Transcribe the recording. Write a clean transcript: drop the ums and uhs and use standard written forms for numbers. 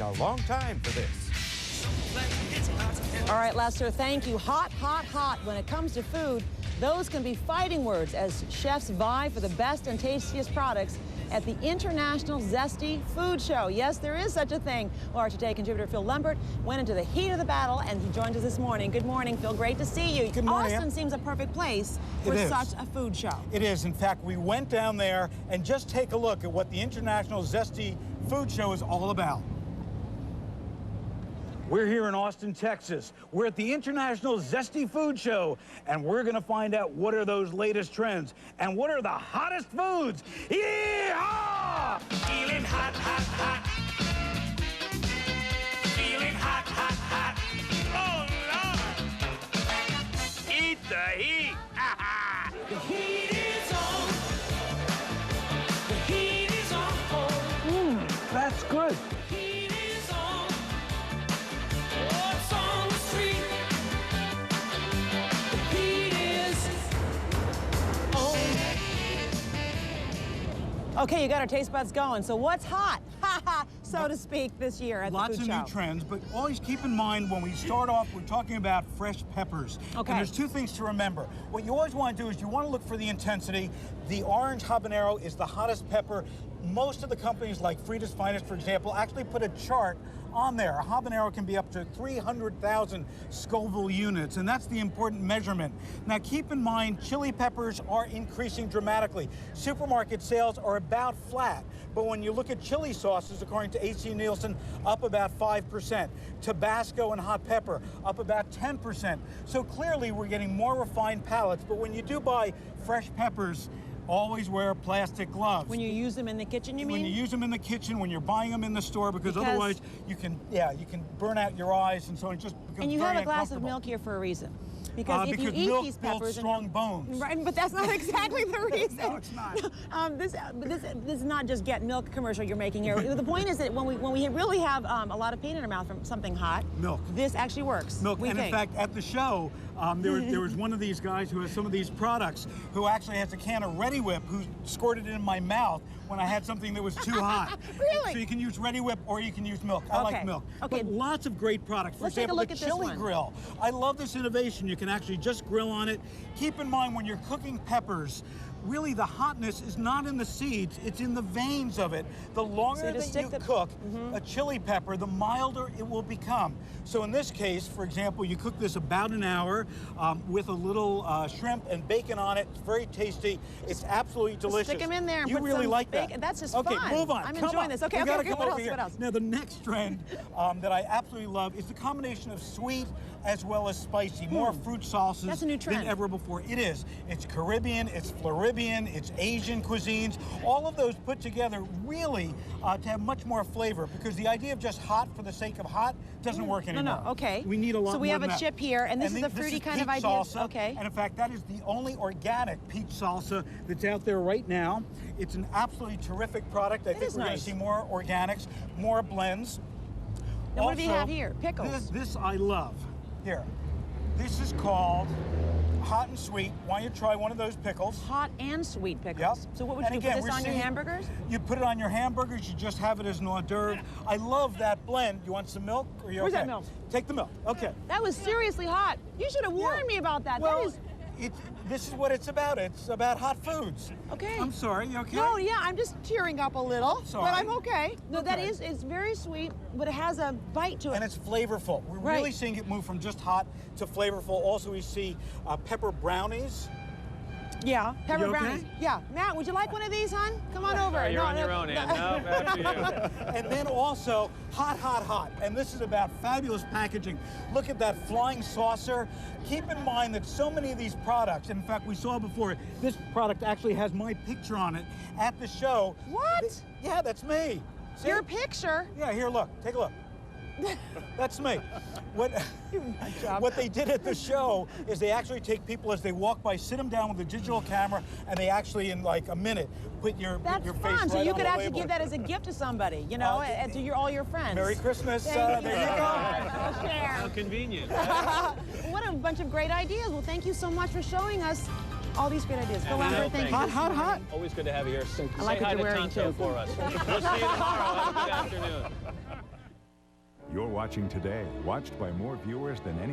a long time for this. All right, Lester, thank you. Hot, hot, hot. When it comes to food, those can be fighting words as chefs vie for the best and tastiest products at the International Zesty Food Show. Yes, there is such a thing. Well, our Today contributor Phil Lambert went into the heat of the battle, and he joins us this morning. Good morning, Phil. Great to see you. Good morning. Austin seems a perfect place for such a food show. It is. In fact, we went down there and just take a look at what the International Zesty Food Show is all about. We're here in Austin, Texas. We're at the International Zesty Food Show, and we're going to find out what are those latest trends and what are the hottest foods. Yee-haw! Feeling hot, hot, hot. Feeling hot, hot, hot. Oh, Lord. Eat the heat. The heat is on. The heat is on. That's good. Okay, you got our taste buds going. So what's hot, so to speak, this year at the food show? Lots of new trends, but always keep in mind when we start off, we're talking about fresh peppers. Okay. And there's two things to remember. What you always want to do is you want to look for the intensity. The orange habanero is the hottest pepper. Most of the companies like Frida's Finest, for example, actually put a chart on there. A habanero can be up to 300,000 Scoville units, and that's the important measurement. Now keep in mind, chili peppers are increasing dramatically. Supermarket sales are about flat, but when you look at chili sauces, according to AC Nielsen, up about 5%. Tabasco and hot pepper, up about 10%. So clearly we're getting more refined palates, but when you do buy fresh peppers, always wear plastic gloves. When you use them in the kitchen, you mean? When you use them in the kitchen, when you're buying them in the store, because otherwise you can burn out your eyes, and so it just becomes And you very have a glass of uncomfortable. milk here for a reason. Because if you eat milk these builds peppers, strong bones. Right, but that's not exactly the reason. No, it's not. This is not just get milk commercial you're making here. The point is that when we really have a lot of pain in our mouth from something hot, milk. This actually works. Milk, and in fact, at the show, there was one of these guys who has some of these products who actually has a can of Ready Whip who squirted it in my mouth when I had something that was too hot. Really? So you can use Ready Whip or you can use milk. I like milk. Okay. But lots of great products. For example, the chili grill. I love this innovation. You can actually just grill on it. Keep in mind when you're cooking peppers, really the hotness is not in the seeds, it's in the veins of it. The longer that you cook a chili pepper, the milder it will become. So in this case, for example, you cook this about an hour with a little shrimp and bacon on it. It's very tasty. It's absolutely delicious. Stick them in there and you put really some like bacon. that. That's just okay, fun. Move on. I'm Come enjoying on. this. Okay, we gotta come what over else? here. What else? Now the next trend that I absolutely love is the combination of sweet as well as spicy. More fruit salsas That's a new trend. than ever before. It is. It's Caribbean, it's Floridian, it's Asian cuisines. All of those put together really to have much more flavor, because the idea of just hot for the sake of hot doesn't work anymore. No, okay. We need a lot more. So we have than a that. chip here, and this is a fruity kind of idea. Salsa, okay. And in fact, that is the only organic peach salsa that's out there right now. It's an absolutely terrific product. I think we're going to see more organics, more blends. Now what do you have here? Pickles. This I love. Here. This is called hot and sweet. Why don't you try one of those pickles? Hot and sweet pickles. Yep. So what would you do? Put this on your hamburgers? You put it on your hamburgers. You just have it as an hors d'oeuvre. I love that blend. You want some milk? Or Where's that milk? Take the milk. Okay. That was seriously hot. You should have warned me about that. Well, that is... this is what it's about. It's about hot foods. Okay. I'm sorry. You okay? No, yeah, I'm just tearing up a little. Sorry. But I'm okay. No, that is, it's very sweet, but it has a bite to it. And it's flavorful. We're really seeing it move from just hot to flavorful. Also, we see pepper brownies. Yeah, pepper brownies. Yeah, Matt, would you like one of these, hon? Come on over. You're on your own, Ann. No, after you. And then also hot, hot, hot. And this is about fabulous packaging. Look at that flying saucer. Keep in mind that so many of these products, in fact, we saw before, this product actually has my picture on it at the show. What? Yeah, that's me. See? Your picture? Yeah, here, look. Take a look. That's me. What they did at the show is they actually take people as they walk by, sit them down with a digital camera, and they actually, in like a minute, put your face That's right fun. So you on could the actually label. give that as a gift to somebody, you know, to all your friends. Merry Christmas. Thank There you go. I'll share. How convenient. What a bunch of great ideas. Well, thank you so much for showing us all these great ideas. Phil Lambert, thank you. Hot, hot, hot. Always good to have you here. I like Say what hi you're to wearing, Tonto too. for us. We'll see you tomorrow. Have a good afternoon. You're watching Today, watched by more viewers than any